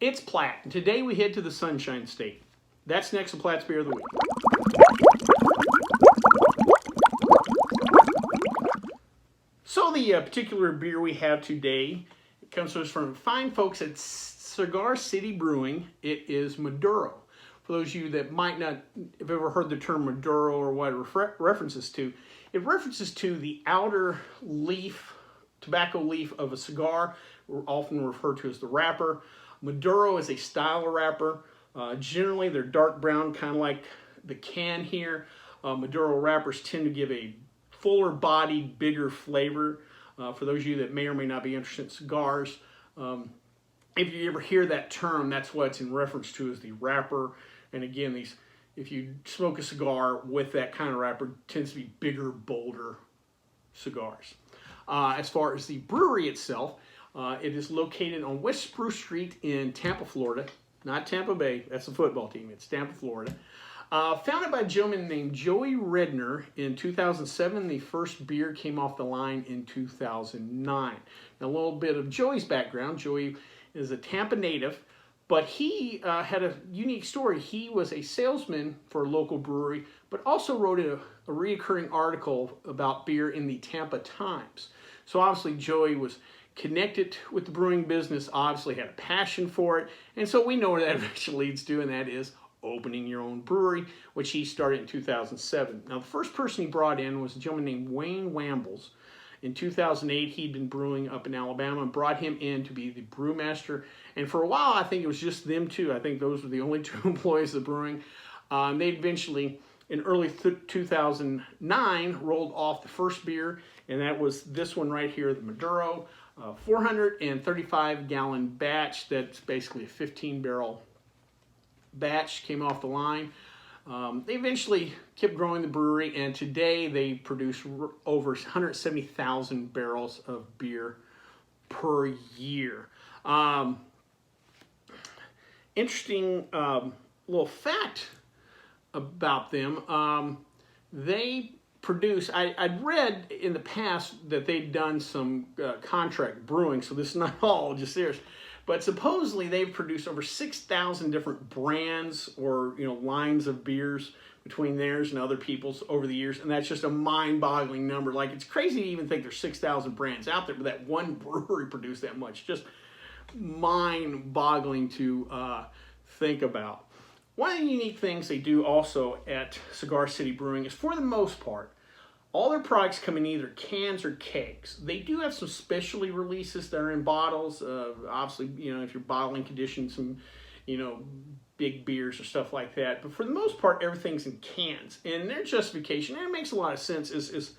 It's Platt, and today we head to the Sunshine State. That's next to Platt's Beer of the Week. So the particular beer we have today, it comes to us from fine folks at Cigar City Brewing. It is Maduro. For those of you that might not have ever heard the term Maduro or what it references to, it references to the outer leaf, tobacco leaf of a cigar, often referred to as the wrapper. Maduro is a style of wrapper. Generally, they're dark brown, kind of like the can here. Maduro wrappers tend to give a fuller bodied, bigger flavor. For those of you that may or may not be interested in cigars, if you ever hear that term, that's what it's in reference to, is the wrapper. And again, if you smoke a cigar with that kind of wrapper, it tends to be bigger, bolder cigars. As far as the brewery itself, it is located on West Spruce Street in Tampa, Florida. Not Tampa Bay, that's the football team, it's Tampa, Florida. Founded by a gentleman named Joey Redner in 2007. The first beer came off the line in 2009. Now, a little bit of Joey's background. Joey is a Tampa native, but he had a unique story. He was a salesman for a local brewery, but also wrote a reoccurring article about beer in the Tampa Times. So obviously Joey was connected with the brewing business, obviously had a passion for it, and so we know where that eventually leads to, and that is opening your own brewery, which he started in 2007. Now, the first person he brought in was a gentleman named Wayne Wambles. In 2008, he'd been brewing up in Alabama and brought him in to be the brewmaster. And for a while, I think it was just them two. I think those were the only two employees of the brewing. They eventually, in early 2009, rolled off the first beer, and that was this one right here, the Maduro, 435-gallon batch. That's basically a 15-barrel batch, came off the line. They eventually kept growing the brewery, and today they produce over 170,000 barrels of beer per year. Interesting little fact about them. They produce, I'd read in the past that they'd done some contract brewing, so this is not all just theirs. But supposedly they've produced over 6,000 different brands or lines of beers between theirs and other people's over the years, and that's just a mind-boggling number. Like, it's crazy to even think there's 6,000 brands out there, but that one brewery produced that much. Just mind-boggling to think about. One of the unique things they do also at Cigar City Brewing is, for the most part, all their products come in either cans or kegs. They do have some specialty releases that are in bottles. Obviously, if you're bottling conditioned, some, big beers or stuff like that. But for the most part, everything's in cans. And their justification, and it makes a lot of sense, is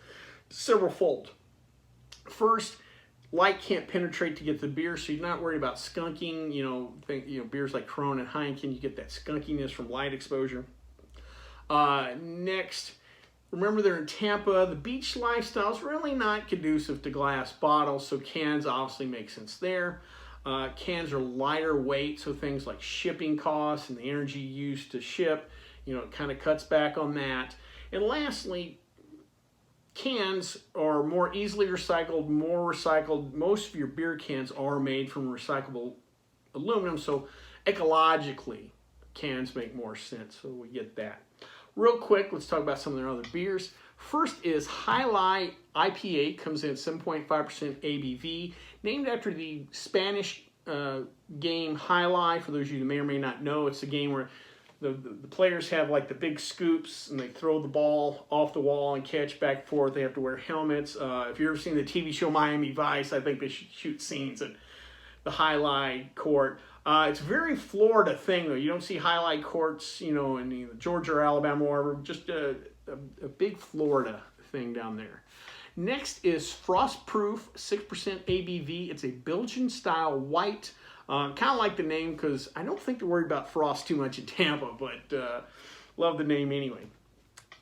several-fold. First, light can't penetrate to get the beer, so you're not worried about skunking. Beers like Corona and Heineken, you get that skunkiness from light exposure. Next, remember, they're in Tampa. The beach lifestyle is really not conducive to glass bottles, so cans obviously make sense there. Cans are lighter weight, so things like shipping costs and the energy used to ship, it kind of cuts back on that. And lastly, cans are more easily recycled, Most of your beer cans are made from recyclable aluminum, so ecologically, cans make more sense, so we get that. Real quick, let's talk about some of their other beers. First is Highlight IPA, comes in at 7.5% ABV, named after the Spanish game Highlight. For those of you who may or may not know, it's a game where the players have like the big scoops and they throw the ball off the wall and catch back and forth. They have to wear helmets. If you've ever seen the TV show Miami Vice, I think they should shoot scenes at the Highlight court. It's a very Florida thing, though. You don't see Highlight courts, in Georgia or Alabama or wherever. Just a big Florida thing down there. Next is Frostproof, 6% ABV. It's a Belgian-style white. Kind of like the name because I don't think they're worried about frost too much in Tampa, but love the name anyway.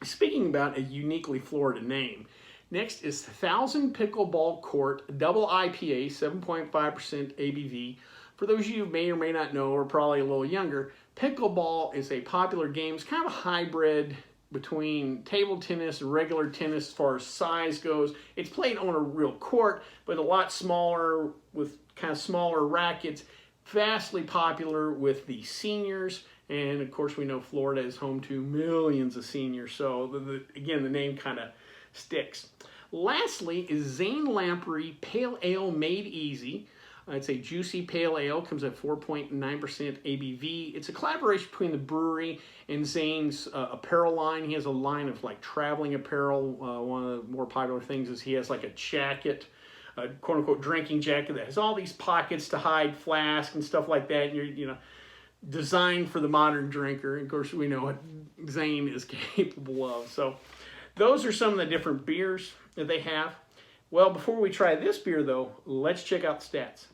Speaking about a uniquely Florida name, next is 1000 Pickleball Court, double IPA, 7.5% ABV. For those of you who may or may not know, or probably a little younger, pickleball is a popular game. It's kind of a hybrid between table tennis and regular tennis as far as size goes. It's played on a real court, but a lot smaller with kind of smaller rackets. vastly popular with the seniors, and of course we know Florida is home to millions of seniors, so again, the name kind of sticks. Lastly is Zayn Lamprey Pale Ale Made Easy. It's a juicy pale ale, comes at 4.9% ABV. It's a collaboration between the brewery and Zayn's apparel line. He has a line of like traveling apparel. One of the more popular things is he has like a jacket, a quote unquote drinking jacket that has all these pockets to hide flasks and stuff like that. And you're designed for the modern drinker. And of course, we know what Zayn is capable of. So those are some of the different beers that they have. Well, before we try this beer, though, let's check out the stats.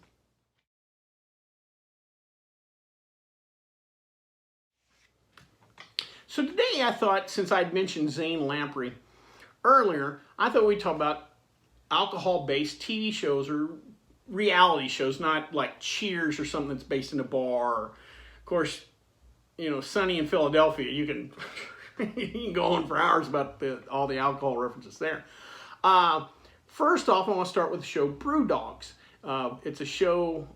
So today I thought, since I'd mentioned Zayn Lamprey earlier, I thought we'd talk about alcohol-based TV shows or reality shows, not like Cheers or something that's based in a bar. Of course, Sunny in Philadelphia, you can you can go on for hours about all the alcohol references there. First off, I want to start with the show Brew Dogs. It's a show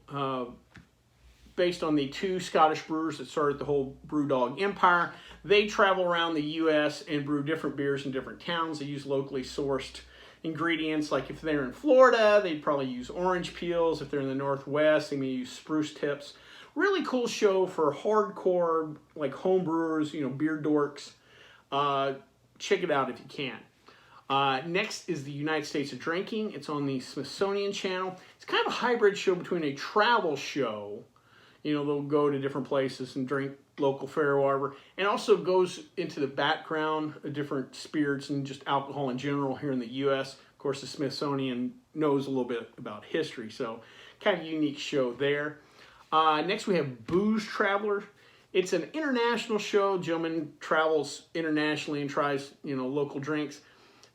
based on the two Scottish brewers that started the whole Brewdog empire. They travel around the U.S. and brew different beers in different towns. They use locally sourced ingredients. Like if they're in Florida, they'd probably use orange peels. If they're in the Northwest, they may use spruce tips. Really cool show for hardcore, like home brewers, beer dorks. Check it out if you can. Next is the United States of Drinking. It's on the Smithsonian Channel. It's kind of a hybrid show between a travel show. They'll go to different places and drink local fare or whatever, and also goes into the background of different spirits and just alcohol in general here in the U.S. Of course, the Smithsonian knows a little bit about history, so kind of a unique show there. Next, we have Booze Traveler. It's an international show. Gentleman travels internationally and tries, local drinks.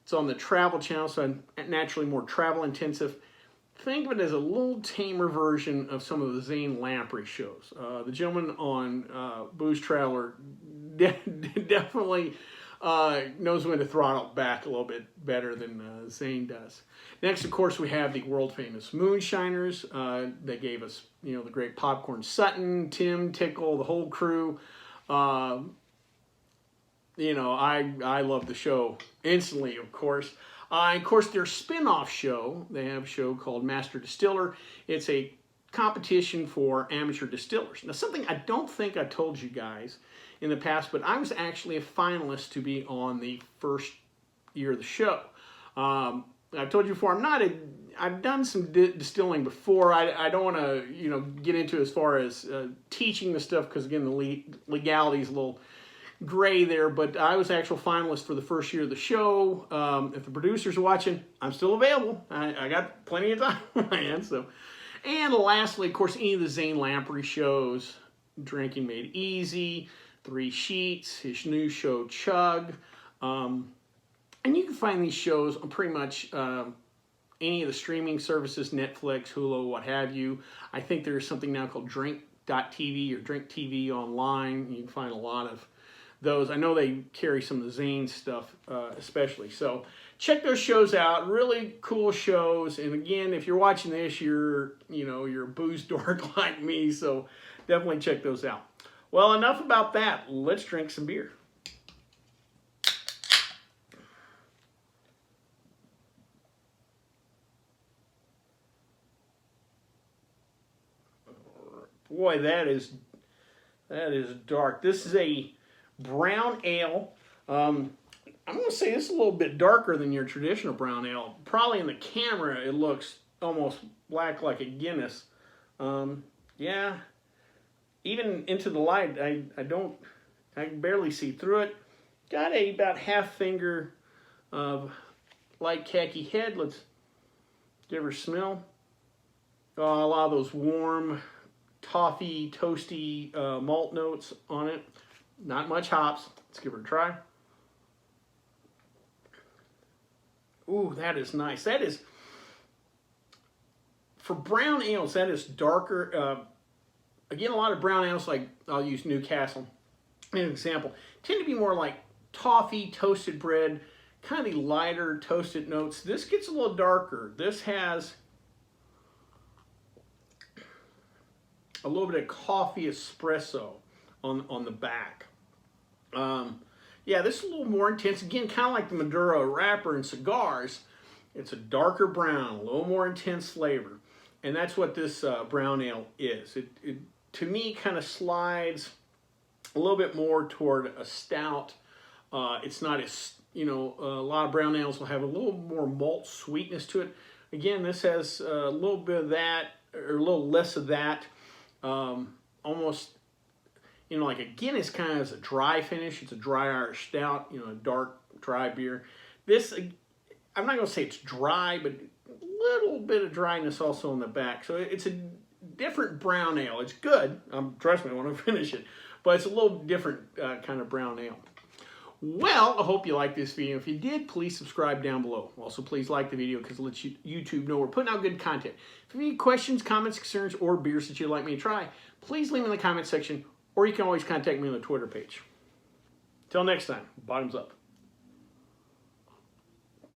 It's on the Travel Channel, so naturally more travel intensive. Think of it as a little tamer version of some of the Zayn Lamprey shows. The gentleman on Booze Traveler definitely knows when to throttle back a little bit better than Zayn does. Next, of course, we have the world famous Moonshiners. They gave us, the great Popcorn Sutton, Tim, Tickle, the whole crew. I love the show instantly, of course. Of course, their spin-off show, they have a show called Master Distiller. It's a competition for amateur distillers. Now, something I don't think I told you guys in the past, but I was actually a finalist to be on the first year of the show. I've told you before, I've done some distilling before. I don't want to, get into as far as teaching the stuff, because again, the legality is a little gray there, but I was actual finalist for the first year of the show. If the producers are watching, I'm still available. I got plenty of time on my hands. So. And lastly, of course, any of the Zayn Lamprey shows, Drinking Made Easy, Three Sheets, his new show, Chug. And you can find these shows on pretty much any of the streaming services, Netflix, Hulu, what have you. I think there's something now called Drink.tv or Drink TV online. You can find a lot of those. I know they carry some of the Zayn stuff especially. So check those shows out. Really cool shows. And again, if you're watching this, you're a booze dork like me. So definitely check those out. Well, enough about that. Let's drink some beer. Boy, that is dark. This is a brown ale. I'm going to say this is a little bit darker than your traditional brown ale. Probably in the camera it looks almost black like a Guinness. Yeah, even into the light I can barely see through it. Got about half finger of light khaki head. Let's give her a smell. A lot of those warm toffee, toasty malt notes on it. Not much hops. Let's give her a try. Ooh, that is nice. That is, for brown ales, that is darker. Again, a lot of brown ales, like I'll use Newcastle as an example, tend to be more like toffee, toasted bread, kind of the lighter toasted notes. This gets a little darker. This has a little bit of coffee espresso on the back. Yeah, this is a little more intense. Again, kind of like the Maduro wrapper and cigars. It's a darker brown, a little more intense flavor. And that's what this brown ale is. It to me, kind of slides a little bit more toward a stout. It's not as, a lot of brown ales will have a little more malt sweetness to it. Again, this has a little bit of that, or a little less of that. Almost, like a Guinness kind of has a dry finish. It's a dry Irish stout, a dark, dry beer. This, I'm not going to say it's dry, but a little bit of dryness also on the back. So it's a different brown ale. It's good. Trust me, I want to finish it. But it's a little different kind of brown ale. Well, I hope you liked this video. If you did, please subscribe down below. Also, please like the video because it lets YouTube know we're putting out good content. If you have any questions, comments, concerns, or beers that you'd like me to try, please leave them in the comment section, or you can always contact me on the Twitter page. Till next time, bottoms up.